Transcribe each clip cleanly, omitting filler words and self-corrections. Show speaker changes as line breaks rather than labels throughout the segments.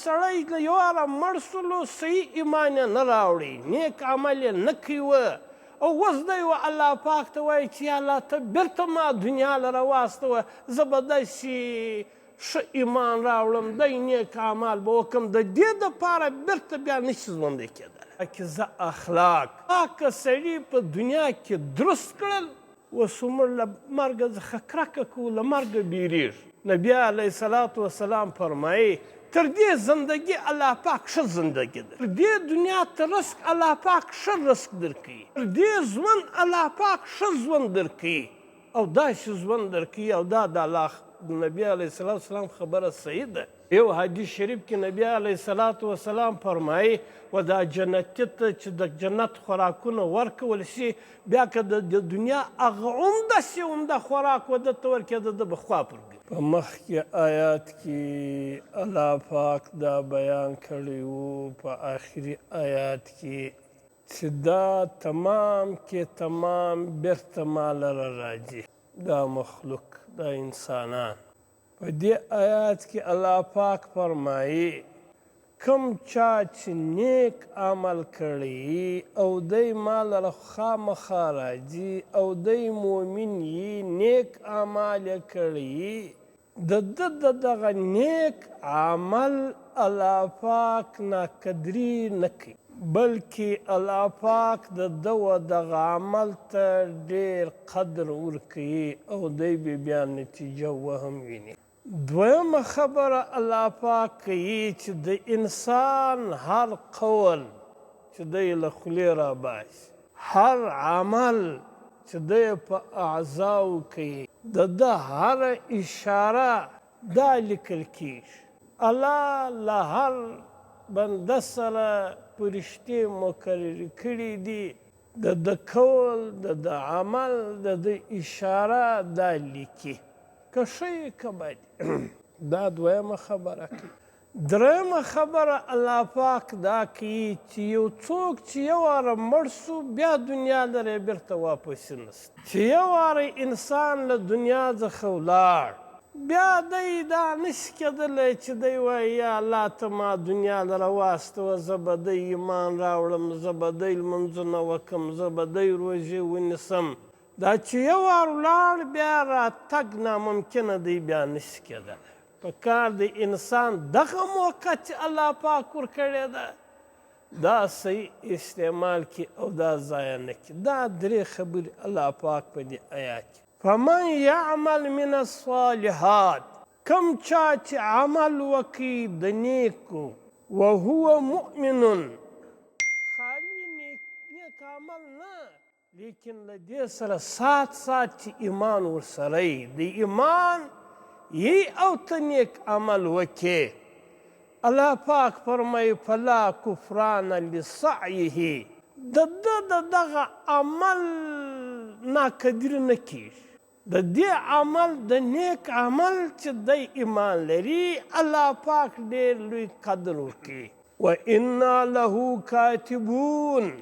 سړی له یو واره مړ سولو صحیح ایمان یې نه راوړي نیک عمل یې نه کوي او اوس دی الله پاک ته وایي چې یا الله ته بېرته ما دنیا له راواستوه زه به داسې ښه ایمان راوړم دی نیک اعمال به وکړم د دې دپاره بېرته بیا نشي ژوندی کېدلی پاکیزه اخلاق پاکه سړي په دنیا کې درست کړل اوس عمر له مرګه څخه کرکه کوو له مرګه بیریږي نبي علیه الصلاة والسلام فرمایي تر دې زندگی الله پاک ښه زندگی ده تر دې دنیا ته رزق الله پاک ښه رزق درکوي تر دې ژوند الله پاک ښه ژوند درکوي او داسې ژوند درکوي او دا د الله نبي علیه الصلاة والسلام خبره صحیح ده یو حدیث شریف کې نبي علیه الصلاة والسلام فرمایي و دا جنتي ته چې د جنت خوراکونه ورکول شي بیا که د دنیا هغه عمدهسې عمده خوراک ورته ورکېده ده به خوا پرګي په مخکې آیات کې الله پاک دا بیان کړی و په آخري آیات کې چې دا تمام کې تمام بیرته ما لره راځي دا مخلوق دا انسانان په دې آیات کې الله پاک فرمایي کم چا چې نیک عمل کړی او دی ما لره خامخا راځي او دی مؤمن یي نیک اعمال یې کړي د ده د دغه نیک عمل الله پاک ناقدري نه کوي بلکې الله پاک د ده و دغه عمل ته ډېر قدر ورکوي او دی به بیا نتیجه وهم ویني دویمه خبره الله پاک کوي چې د انسان هر قول چې دی له خولې راباسي هر عمل چې دی په اعضاو کوي د ده هره اشاره دا لیکل کیږي الله له هر بنده سره فرشتې مقررې کړي دي د ده قول د ده عمل د ده اشاره دا لیکي که ښه یې که بد دا دویمه خبره کوي درېیمه خبره الله پاک دا کوي چې یو څوک چې یو واره مړ سو بیا دنیا لرې بېرته واپسې نسته چې یو واره انسان له دنیا څخه ولاړ بیا دی دا نشي کېدلی چې دی وایي یا الله ته ما دنیا لره واستوه زه به دی ایمان راوړم زه به دی لمونځونه وکړم زه به دی روژې ونیسم دا چې یو وار ولاړ بیا راتګ ناممکنه دی بیا نشي کېدلی په کار د انسان دغه موقع چې الله پاک ورکړې ده دا صحیح استعمال کړي او دا ضایع نه کړي دا درې خبرې الله پاک په دې آیات کې فمن یعمل من الصالحات کم چا چې عمل وکړي د نیکو وهو مؤمن خالي نیک عمل نه لیکن له دې سره سات چې ایمان ورسره یي د ایمان یی او ته نیک عمل وکې الله پاک فرمایي فلا کفران لسعیه د ده د دغه عمل ناقدر نه کیږي د دې عمل د نیک عمل چې دی ایمان لري الله پاک ډېر لوی قدر ورکوي وانا له کاتبون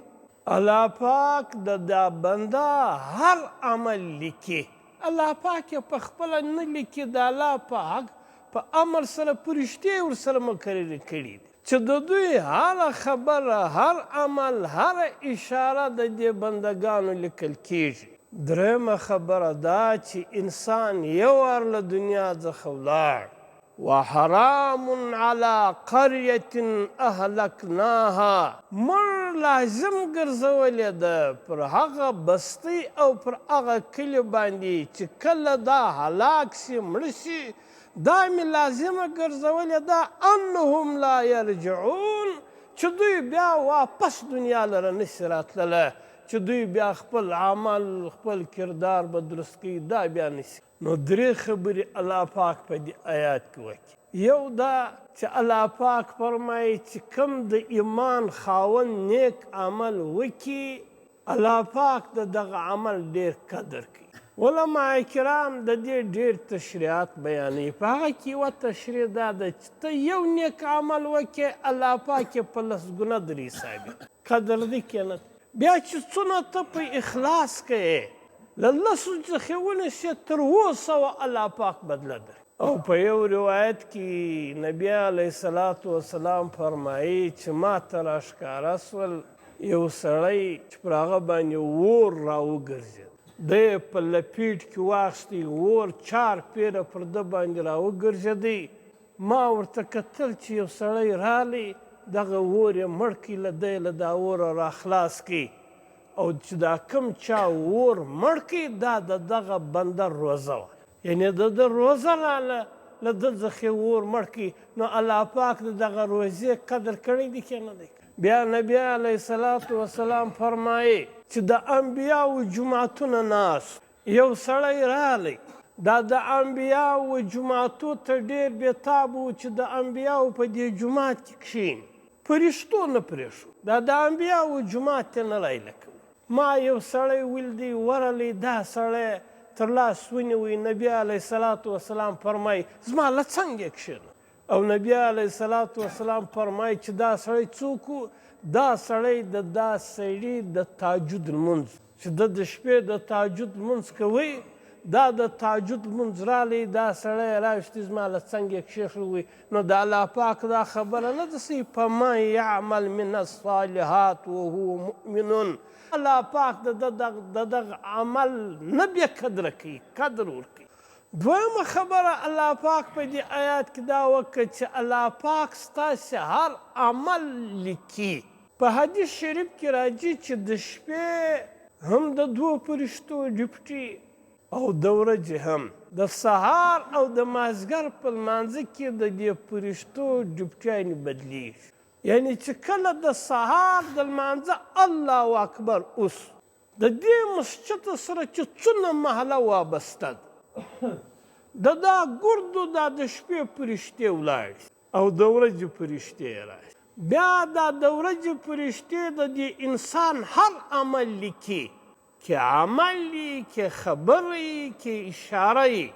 الله پاک د دا بنده هر عمل لیکي الله پاک یې په خپله نه لیکي د الله په حق په امر سره فرشتې ورسره مقررې کړي دي چې د دوی هره خبره هر عمل هره اشاره د دې بندګانو لیکل کیږي درېیمه خبره دا چې انسان یو وار له دنیا څخه ولاړ وحرام على قرية أهلكناها مړ لازم ګرځولې ده پر هغه بستۍ او پر هغه کلي باندې چې کله دا هلاک شي مړ شي دا مې لازمه ګرځولې ده انهم لا یرجعون چې دوی بیا واپس دنیا لره نشي راتللی چې دوی بیا خپل عمل خپل کردار به درست کوي دا بیا نشي نو درې خبرې الله پاک په دې آیات کې وکړي یو دا چې الله پاک فرمایي چې کوم د ایمان خاوند نیک عمل وکړي الله پاک د دغه عمل ډېر قدر کوي علما کرام د دې ډېر تشریحات بیانوي په هغه کې یوه تشریح دا ده چې ته یو نیک عمل وکړې الله پاک یې په لس ګونه در حسابي قدر دې کنه بیا چې څونه ته په اخلاص کوې له لسو څخه ونیسې تر 700 الله پاک بدله در او په یو روایت کې نبی علیه الصلاة والسلام فرمایي چې ما ته راښکاره سول یو سړی چې پر هغه باندې اور راوګرځېد، دی یې په لپیټ کې واخیستی، اور چار پیره پر ده باندې راوګرځېدی. ما ورته کتل چې یو سړی رالی دغه اور یې مړ کړي، له دی له دا اوره راخلاص کړي، او چې دا کوم چا اور مړ کړي دا د دغه بنده روزه وه، یعنې د ده روزه راله له ده څخه اور مړ کړي. نو الله پاک د دغه روزې قدر کړی دی که نه دی؟ بیا نبی علیه الصلاة والسلام فرمایي چې د انبیاو جوماتونه ناست، یو سړی رالی دا د انبیاو جوماتو ته ډېر بېتاب و چې د انبیاو په دې جومات کې کښېني، فرشتو نه پرېښود، دا د انبیاو جومات ته نه رایله کوي. ما یو سړی ولیدی ورلی، دا سړی تر لاس ونیوی، نبی علیه الصلاة والسلام فرمایي زما له څنګ یې کښېنه، او نبی علیه الصلاة والسلام فرمایي چې دا سړی څوک و؟ دا سړی د دا سړي د تهجد لمونځ چې ده د شپې د تهجد لمونځ کوي، دا د تهجد لمونځ رالی، دا سړی راویستی زما له څنګ یې کښېښوی. نو د الله پاک دا خبره نه ده صحیح، فمن یعمل من الصالحات وهو مؤمن. الله پاک د دغه عمل نه بې قدره کوي، قدر ورکوي. دویمه خبره الله پاک په دې آیات کې دا وکړه چې الله پاک ستاسې هر عمل لیکي. په حدیث شریف کې راځي چې د شپې هم د دوو فرشتو ډیوټي او د ورځې هم، د سهار او د مازدیګر په لمانځه کې د دې فرشتو ډیوټیانې بدلیږي. یعنې چې کله د سهار د لمانځه الله اکبر اوس د دې مسجد سره چې څونه محله وابسته ده، د دا ګردو دا د شپې فرشتې ولاړې او د ورځې فرشتې راشي. بیا دا د ورځې فرشتې د دې انسان هر عمل لیکي، که عمل یې، که خبره یې، که اشاره یې،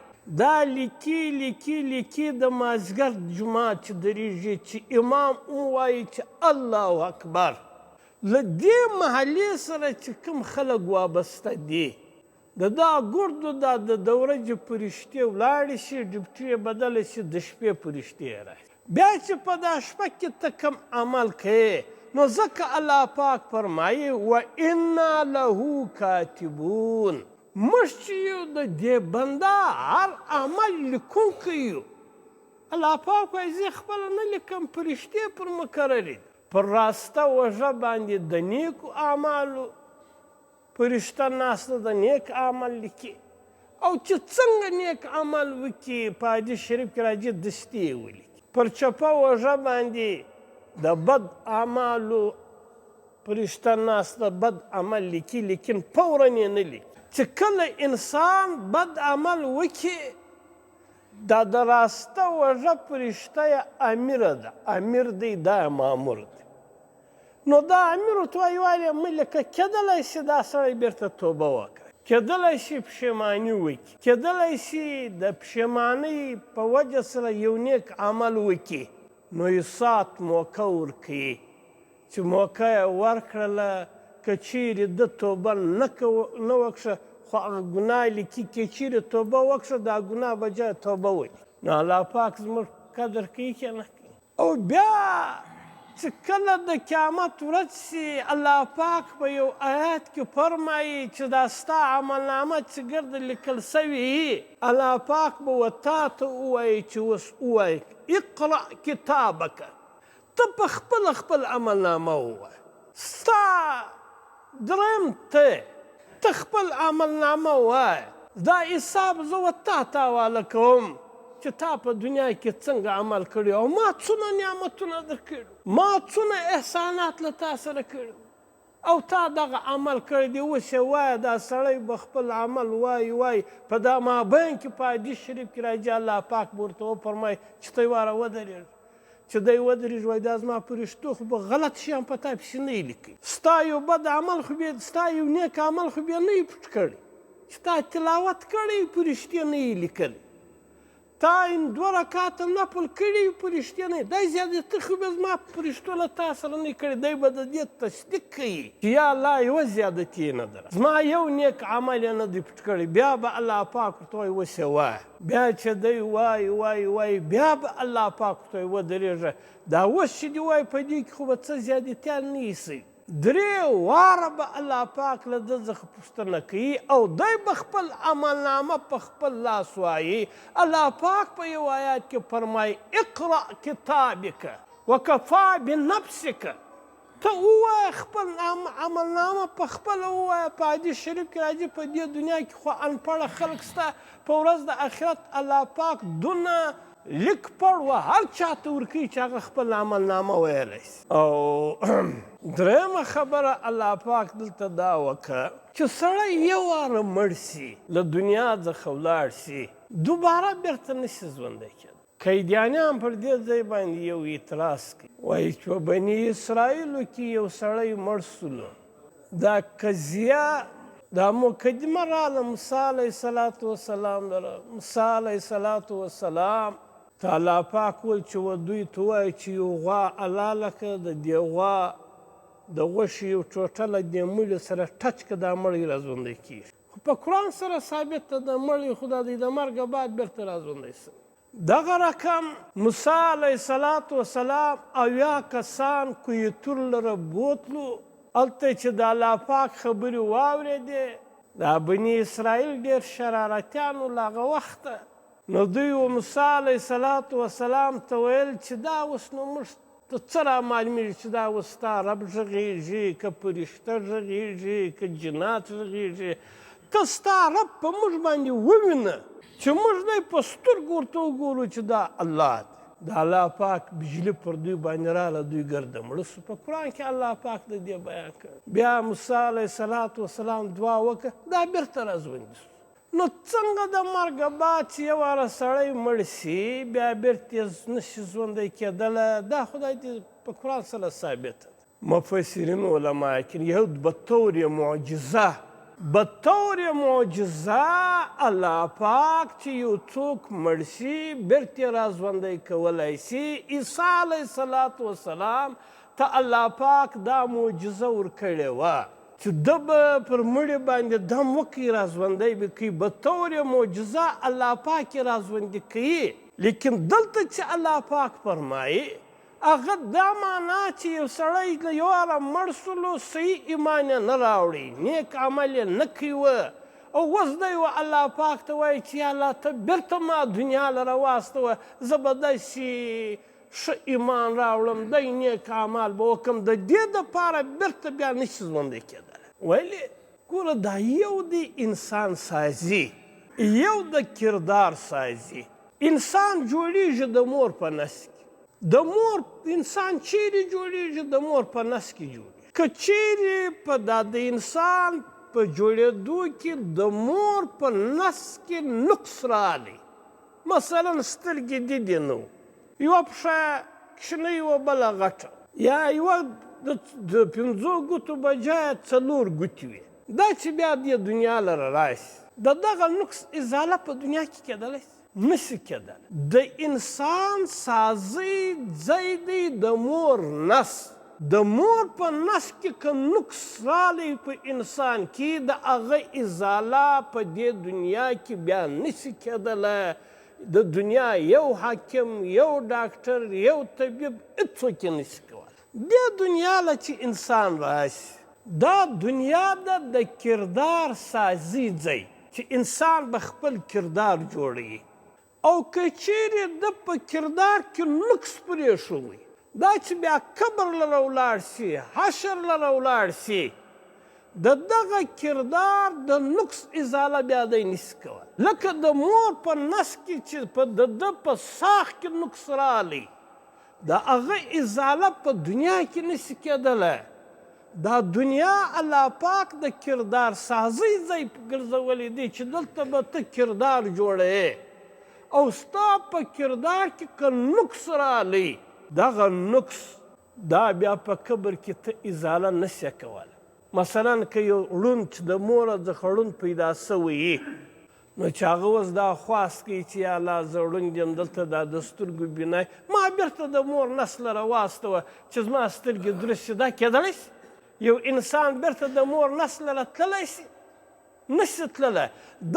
دا لیکي لیکي لیکي. د مازدیګر جومات چې درېږي چې امام ووایي چې الله اکبر، له دې محلې سره چې کوم خلک وابسته دي د دا ګردو دا د ورځې فرشتې ولاړې شي، ډیوټي یې بدله شي، د شپې فرشتې راشي. بیا چې په دا شپه کې ته کوم عمل کوې، نو ځکه الله پاک فرمایي وَإِنَّا لَهُ کاتبون، موږ چې یو د دې بنده هر عمل لیکونکی یو. الله پاک وایي زه خپله نه لیکم، فرشتې پر مقررې دي. پر راسته وږه باندې د نیکو اعمالو فرشته ناسته د نیک عمل لیکي، او چې څنګه نیک عمل وکړي په حدیث شریف کې راځي دستي یې ولیکي. پر چپه وږه باندې د بد اعمالو فرشته ناسته بد عمل لیکي، لیکن فورا یې نه لیکي. چې کله انسان بد عمل وکړي، دا د راسته وږه فرشته یې امیره ده، امیر دی، دا مامور دی. نو دا امیر ورته وایي والې ملکه کېدلی شي دا سړی بیرته توبه وکړي، کېدلی شي پښیماني وکړي، کېدلی شي د پښیمانۍ په وجه سره یو نیک عمل وکړي. نو یې سات موقع ورکوي چې موقع یې ورکړله، که چیرې ده توبه نه وکړه خو هغه ګناه لیکي، که چیرې توبه وکړه دا ګناه به جای توبه وکړي. نو الله پاک زموږ قدر کوي که نه کوي. او بیا چې کله د قیامت ورځ شي، الله پاک په یو آیات کې فرمایي چې دا ستا عملنامه چې ګرده لیکل سوي، الله پاک به ورته ته ووایي چې اوس ووایي اقرأ کتابک، ته په خپل عملنامه ووایه. ستا دریم ته خپل عملنامه ووایه، دا حساب زه ورته ته حواله کوم چې تا په دنیا کې څنګه عمل کړی او ما څونه نعمتونه درکړي، ما څونه احسانات له تا سره کړي او تا دغه عمل کړی دی. اوس یې وایه دا سړی به خپل عمل وایي په دا مابین کې په حدیث شریف کې راځي الله پاک به ورته وفرمایي چې ته واره ودرېږه، چې دی ودرېږي وایي دا زما فرشتو خو به غلط شیان په تا پسې نه یې لیکي، ستا یو بد عمل خو بیا ستا یو نیک عمل خو بیا نه یې پټ کړی، چې تا تلاوت کړی فرشتې نه یې لیکلی، تا 2 رکاته نفل کړي په رښتیا نه دا زیادتر خو به زما په رښتو له تا سره نه کړي دی به د دې تصدیق کوي چې یا الله یوه زیادتي نه ده زما یو نیک عمل یې نه دی پټ کړی بیا به الله پاک ورته وایي اوس یې وایه بیا چې دی وایي بیا به الله پاک ورته وایي ودرېږه دا اوس چې دې وایي په دې کې خو به څه زیادتیان نه ایسي 3 واره به الله پاک له ده څخه پوښتنه کوي او دی به خپل عملنامه په خپل لاس وایي الله پاک په یو آیات کې فرمایي اقرأ کتابک وکفا بنفسک ته ووایه خپل عملنامه په خپله ووایه په حدیث شریف کې راځي په دې دنیا کې خو انپړه خلک شته په ورځ د آخرت الله پاک دونه لیک پړ و هر چاته ورکوي چې هغه خپل عملنامه ویلی شي او درېیمه خبره الله پاک دلته دا وکړه چې سړی یو واره مړ شي له دنیا څخه ولاړ شي دوباره بیرته نشي ژوندی کېدی قیدیانیان پر دې ځای باندې یو اعتراض کوي وایي چې په بني اسرائیلو کې یو سړی مړ سولو دا قضیه دا مقدمه راله موسی علیه صلات وسلام لره موسی علیه صلات وسلام ته الله پاک ویل چې و دوی ته ووایي چې یو غوا حلاله کړه د دې غوا د غوښې یو ټوټه له دې مړي سره ټچ کړه دا مړی راژوندی کېږي خو په قرآن سره ثابت ده د مړي خو د مرګه بعد بیرته راژوندی شي دغه رقم موسی علیه صلات وسلام 80 کسان کویتور لره بوتلو هلته چې د الله پاک خبرې واورېدې دا بني اسرائیل ډېر شرارتیان و له هغه وخته نو دوی و موسی علیه صلات وسلام ته ویل چې دا اوس نو موږ ته څه را معلومېږي چې دا اوس ستا رب غږېږي که فرشته غږېږي که جنات غږېږي ته ستا رب په موږ باندې ووینه چې موږ دی په سترګو ورته وګورو چې دا الله دی د الله پاک بجلي پر دوی باندې راله دوی ګرده مړه سو په قرآن کې الله پاک د دې بیان کړ بیا موسی علیه صلات وسلام دعا وکړه دا بیرته راژوندي سو نو څنګه د مرګه بعد چې یو واره سړی مړ شي بیا بیرته نشي ژوندی کېدلی دا خدای دې په قرآن سره ثابته ده مفسرین علما کې یو بطور معجزه الله پاک چې یو څوک مړ شي بیرته راژوندی کولی شي عیسی علیه صلات وسلام ته الله پاک دا معجزه ورکړې وه چې ده به پر مړي باندې دم وکړي راژوندی به کوي بطور معجزه الله پاک یې راژوندي کوي لیکن دلته چې الله پاک فرمایي هغه دا معنا چې یو سړی له یو واره مړ سولو صحیح ایمان یې نه راوړي نیک عمل یې نه کوي او اوس دی و الله پاک ته وایي چې یا الله ته بیرته ما دنیا له راواستوه زه به داسې ښه ایمان راوړم دی نیک اعمال به وکړم د دې دپاره بیرته بیا نشي ژوندی کېدلی ولې ګوره دا یو د انسان سازي یو د کردار سازي انسان جوړیږي د مور په نس کې د مور انسان چیرې جوړیږي د مور په نس کې جوړیږي که چیرې په دا د انسان په جوړېدو کې د مور په نس کې نقص راغلی مثلا سترګې دې نه یوه پښه کښنۍ وه بله غټه یا یوه د 5 ګوتو بجایه 4 ګوتې وي دا چې بیا دې دنیا لره راشي د دغه نقص ازاله په دنیا کې کېدلی شي نشي کېدلی د انسان سازی ځای دی د مور نس د مور په نس کې که نقص رالی په انسان کې د هغه ازاله په دې دنیا کې بیا نشي کېدلی د دنیا یو حاکم یو ډاکټر یو طبیب هېڅوک یې نشي کولی دې دنیا له چې انسان راشي دا دنیا ده د کردار سازي ځای چې انسان به خپل کردار جوړوي او که چیرې د په کردار کې نقص پرېښوي دا چې بیا قبر لره ولاړ شي حشر لره ولاړ شي د دغه کردار د نقص ازاله بیا دی نشي کولی لکه د مور په نس کې چې په د په ساخ کې نقص رالی د هغه ازاله په دنیا کې نشي کېدلی دا دنیا الله پاک د کردار سازی ځای ګرځولی دی چې دلته به ته کردار جوړوې او ستا په کردار کې که نقص رالی دغه نقص دا بیا په قبر کې ته ازاله نشي کولی مثلا که یو ړوند چې د موره څخه ړوند پیدا سوی نو چې هغه اوس دا خواست کوي چې یا الله زه ړوند یم دلته دا د سترګو بینای ما بېرته د مور نسله راواستوه چې زما سترګې درست شي دا کېدلی شي یو انسان بېرته د مور نسله را تللی شي نشي تللی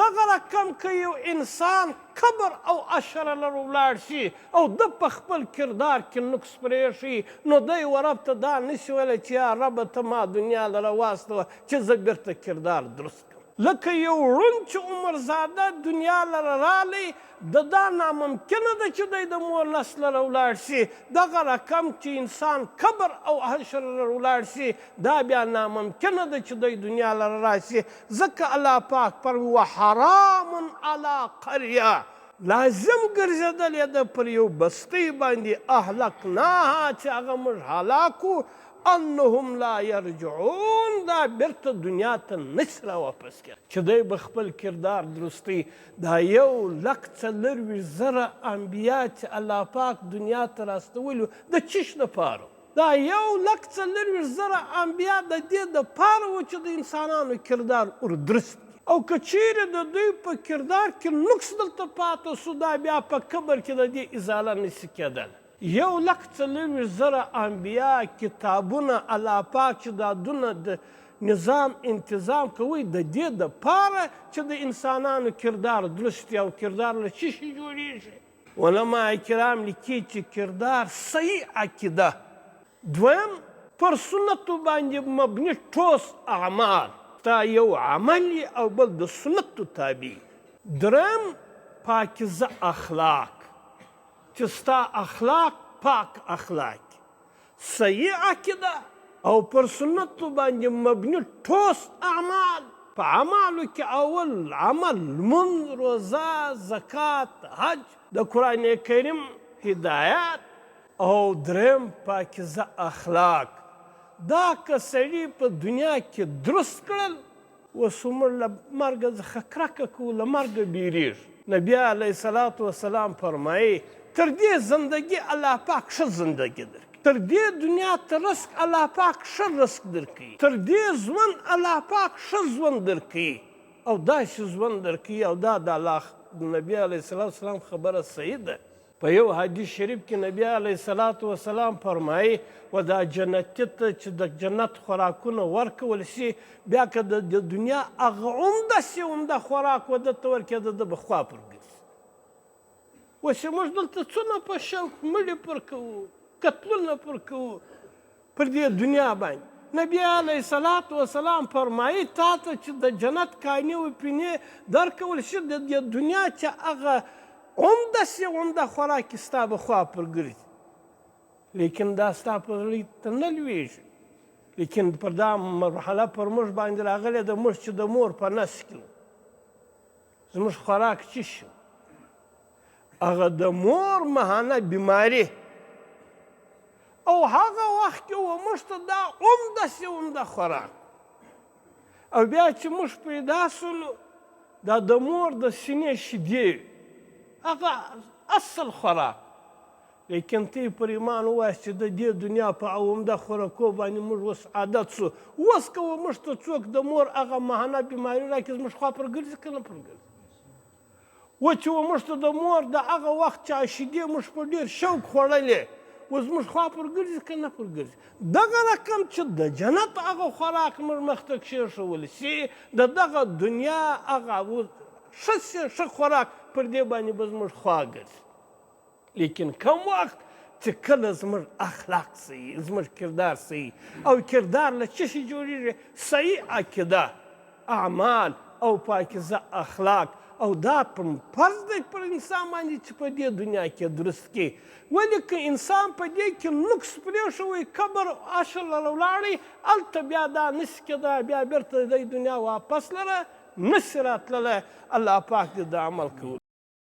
دغه رقم که یو انسان کبر او عشره لره ولاړ شي او ده په خپل کردار کې نقص پرېښي نو دی و رب ته دا نشي ویلی چې یا ربه ته ما دنیا له راواستوه چې زه بېرته کردار درست کړم لکه یو ړوند چې عمرزاده دنیا لره رالی د دا ناممکنه ده چې دی د مور نس لره ولاړ شي دغه رقم چې انسان کبر او حشر لره ولاړ شي دا بیا ناممکنه ده چې دی دنیا لره راشي ځکه الله پاک فرمي وحرام علی قریه لازم ګرځېدلی ده پر یو بستۍ باندې اهلکناها چې هغه موږ هلاکو انهم لا یرجعون دا بیرته دنیا ته نشي راواپس کېدلی چې دی به خپل کردار درستی دا 1,40,000 انبیا چې الله پاک دنیا ته راستولي د چیش دپاره دا 1,40,000 انبیا د دې دپاره و چې د انسانانو کردار وردرست او که چیرې د دوی په کردار کې نقص دلته پاته سو دا بیا په قبر کې د دې ازاله نشي کېدلی 1,40,000 انبیا کتابونه الله پاک چې دا دونه د نظام انتظام کوي د دې دپاره چې د انسانانو کردار درست او کردار له څه شي جوړېږي علما کرام لیکي چې کردار صحیح عقیده دویم پر سنتو باندې مبني ټوس اعمال تا یو عمل او بل د سنتو تابع دریم پاکیزه اخلاق چې ستا اخلاق پاک اخلاق صحیح عقیده او پر سنتو باندې مبني ټوس اعمال په اعمالو کې اول عمل لمونځ روزه زکات حج د قرآن کریم هدایت او دریم پاکیزه اخلاق دا که سړي په دنیا کې درست کړل اوس موږ له مرګه څخه کرکه کوو له مرګه بیریږو نبي علیه الصلاة وسلام فرمایي تر دې زندگی الله پاک ښه زندگی درکړي تر دې دنیا ته رزق الله پاک ښه رزق درکړي تر دې ژوند الله پاک ښه ژوند درکړي او داسې ژوند درکړي او دا د الله د نبي علیه الصلاة وسلام خبره صحیح ده په یو حدیث شریف کې نبي علیه الصلاة وسلام فرمایي و دا جنتي ته چې د جنت خوراکونه ورکول شي بیا که د دنیا هغه عمدهسې عمده خوراک و ده ته ورکېده ده به خوا پر ګرځي اوس یې موږ دلته څونه په شوق مړي پر کوو قتلونه پر کوو پر دې دنیا باندې نبي علیه الصلاة وسلام فرمایي تا ته چې د جنت کانې و پینې درکول شي د دې دنیا چې هغه عمدهسې عمده خوراک ستا به خوا پر ګرځي لیکن دا ستا په زړه ته نه لویږي لیکن پر دا مرحله پر موږ باندې راغلې ده موږ چې د مور په نس کې زموږ خوراک څه شو هغه د مور مهانه بیماري او هغه وخت کې و موږ ته دا عمدهسې عمده خوراک او بیا چې موږ پیدا سولو دا د مور د سینې شیدې هغه اصل خوراک لیکن تی پر ایمان ووایه چې د دې دنیا په عمده خوراکو باندې موږ اوس عادت سو اوس که و موږ ته څوک د مور هغه مهانه بیماري راکړي زموږ خوا پر ګرځي که نه پر ګرځي و چې و موږ ته د مور د هغه وخت چې شیدې موږ په ډېر شوق خوړلې اوس موږ خوا پر ګرځي که نه پر ګرځي دغه رقم چې د جنت هغه خوراک موږ مخته کښېښول شي د دغه دنیا هغه ښه خوراک پر دې باندې به زموږ خوا ګرځي لیکن کم وخت چې کله زموږ اخلاق صحیح زموږ کردار صحیح او کردار له څه شي جوړېږي صحیح عقیده اعمال او پاکیزه اخلاق او دا فرض دی پر انسان باندې چې په دې دنیا کې درست کړي ولې که انسان په دې کې نقص پرېښوی قبر عشر له ولاړی هلته بیا دا نشي کېدای بیا بېرته دی دنیا واپس لره نشي راتللی الله پاک دې د عمل کوو